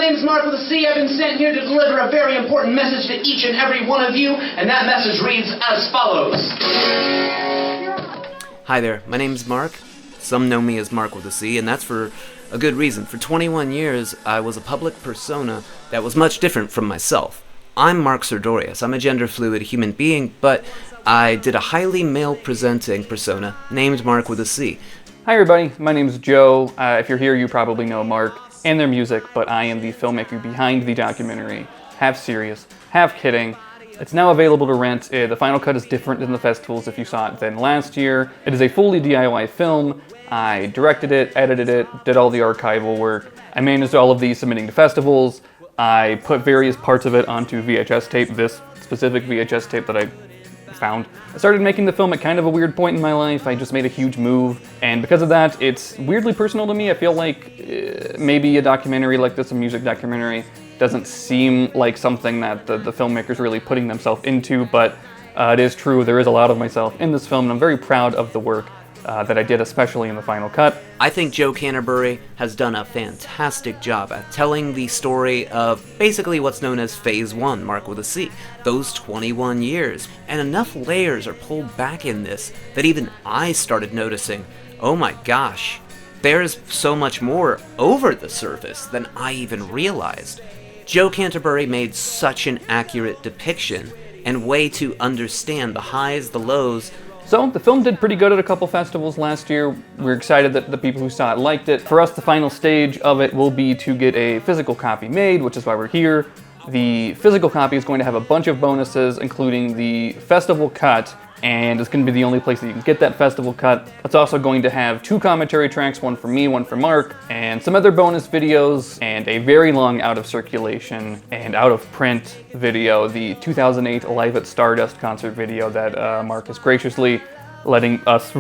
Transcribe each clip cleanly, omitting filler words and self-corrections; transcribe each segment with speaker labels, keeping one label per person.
Speaker 1: name is Marc with a C. I've been sent here to deliver a very important message to each and every one of you, and that message reads as follows.
Speaker 2: Hi there, my name's Marc. Some know me as Marc with a C, and that's for a good reason. For 21 years, I was a public persona that was much different from myself. I'm Marc Sardorius. I'm a gender-fluid human being, but I did a highly male-presenting persona named Marc with a C.
Speaker 3: Hi everybody, my name is Joe. If you're here, you probably know Marc and their music, but I am the filmmaker behind the documentary, half serious, half kidding. It's now available to rent. The final cut is different than the festivals if you saw it than last year. It is a fully DIY film. I directed it, edited it, did all the archival work. I managed all of these submitting to festivals. I put various parts of it onto VHS tape, this specific VHS tape that I found. I started making the film at kind of a weird point in my life. I just made a huge move, and because of that, it's weirdly personal to me. I feel like maybe a documentary like this, a music documentary, doesn't seem like something that the filmmaker's really putting themselves into, but it is true. There is a lot of myself in this film, and I'm very proud of the work that I did, especially in the final cut.
Speaker 2: I think Jo Canterbury has done a fantastic job at telling the story of basically what's known as Phase 1, Marc with a C, those 21 years. And enough layers are pulled back in this that even I started noticing, oh my gosh, there's so much more over the surface than I even realized. Jo Canterbury made such an accurate depiction and way to understand the highs, the lows.
Speaker 3: So, the film did pretty good at a couple festivals last year. We're excited that the people who saw it liked it. For us, the final stage of it will be to get a physical copy made, which is why we're here. The physical copy is going to have a bunch of bonuses, including the festival cut, and it's going to be the only place that you can get that festival cut. It's also going to have 2 commentary tracks, one for me, one for Marc, and some other bonus videos, and a very long out of circulation and out of print video, the 2008 Live at Stardust concert video that Marc is graciously letting us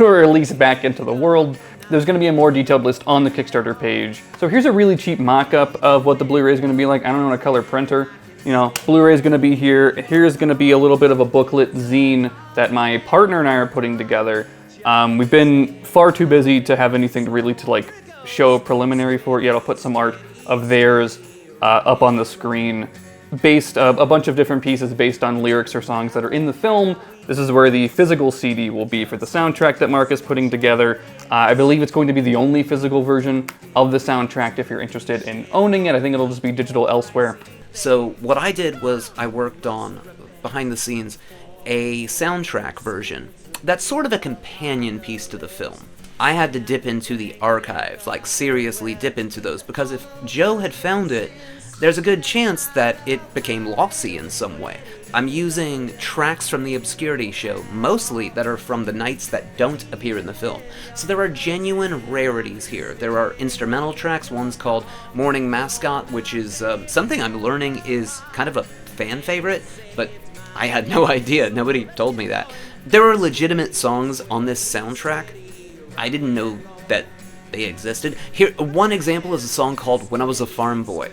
Speaker 3: release back into the world. There's going to be a more detailed list on the Kickstarter page. So here's a really cheap mock-up of what the Blu-ray is going to be like. I don't own a color printer. You know, Blu-ray is going to be here. Here's going to be a little bit of a booklet zine that my partner and I are putting together. We've been far too busy to have anything really to like show a preliminary for it yet. I'll put some art of theirs up on the screen, based a bunch of different pieces based on lyrics or songs that are in the film. This is where the physical CD will be for the soundtrack that Marc is putting together. I believe it's going to be the only physical version of the soundtrack if you're interested in owning it. I think it'll just be digital elsewhere.
Speaker 2: So what I did was I worked on, behind the scenes, a soundtrack version that's sort of a companion piece to the film. I had to dip into the archives, like seriously dip into those, because if Jo had found it, there's a good chance that it became lossy in some way. I'm using tracks from the Obscurity show, mostly that are from the nights that don't appear in the film. So there are genuine rarities here. There are instrumental tracks. One's called Morning Mascot, which is something I'm learning is kind of a fan favorite, but I had no idea. Nobody told me that. There are legitimate songs on this soundtrack. I didn't know that they existed. Here, one example is a song called When I Was a Farm Boy.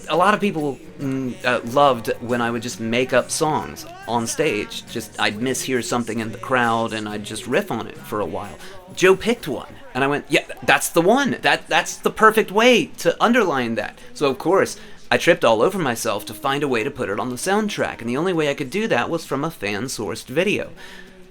Speaker 2: A lot of people loved when I would just make up songs on stage. Just, I'd mishear something in the crowd and I'd just riff on it for a while. Jo picked one, and I went, yeah, that's the one. That's the perfect way to underline that. So of course, I tripped all over myself to find a way to put it on the soundtrack, and the only way I could do that was from a fan-sourced video.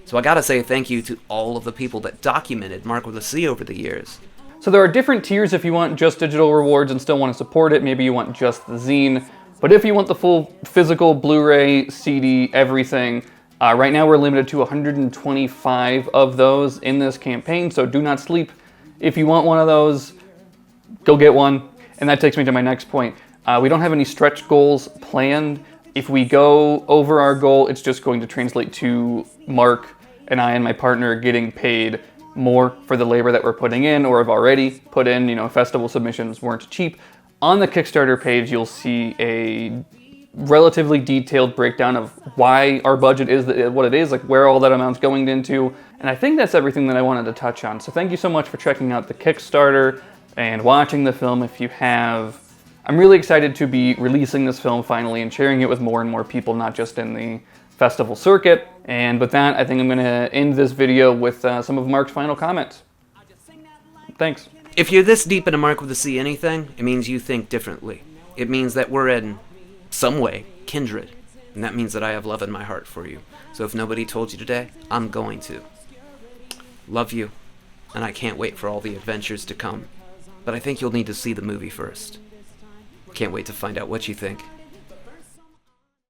Speaker 2: So I gotta say thank you to all of the people that documented Marc with a C over the years.
Speaker 3: So there are different tiers if you want just digital rewards and still want to support it. Maybe you want just the zine. But if you want the full physical Blu-ray, CD, everything, right now we're limited to 125 of those in this campaign, so do not sleep. If you want one of those, go get one. And that takes me to my next point. We don't have any stretch goals planned. If we go over our goal, it's just going to translate to Marc and I and my partner getting paid more for the labor that we're putting in or have already put in. You know, festival submissions weren't cheap. On the Kickstarter page, you'll see a relatively detailed breakdown of why our budget is what it is, like where all that amount's going into. And I think that's everything that I wanted to touch on. So thank you so much for checking out the Kickstarter and watching the film if you have. I'm really excited to be releasing this film finally and sharing it with more and more people, not just in the festival circuit. And with that, I think I'm going to end this video with some of Marc's final comments. Thanks.
Speaker 2: If you're this deep into Marc with a C anything, it means you think differently. It means that we're in some way kindred. And that means that I have love in my heart for you. So if nobody told you today, I'm going to. Love you. And I can't wait for all the adventures to come. But I think you'll need to see the movie first. Can't wait to find out what you think.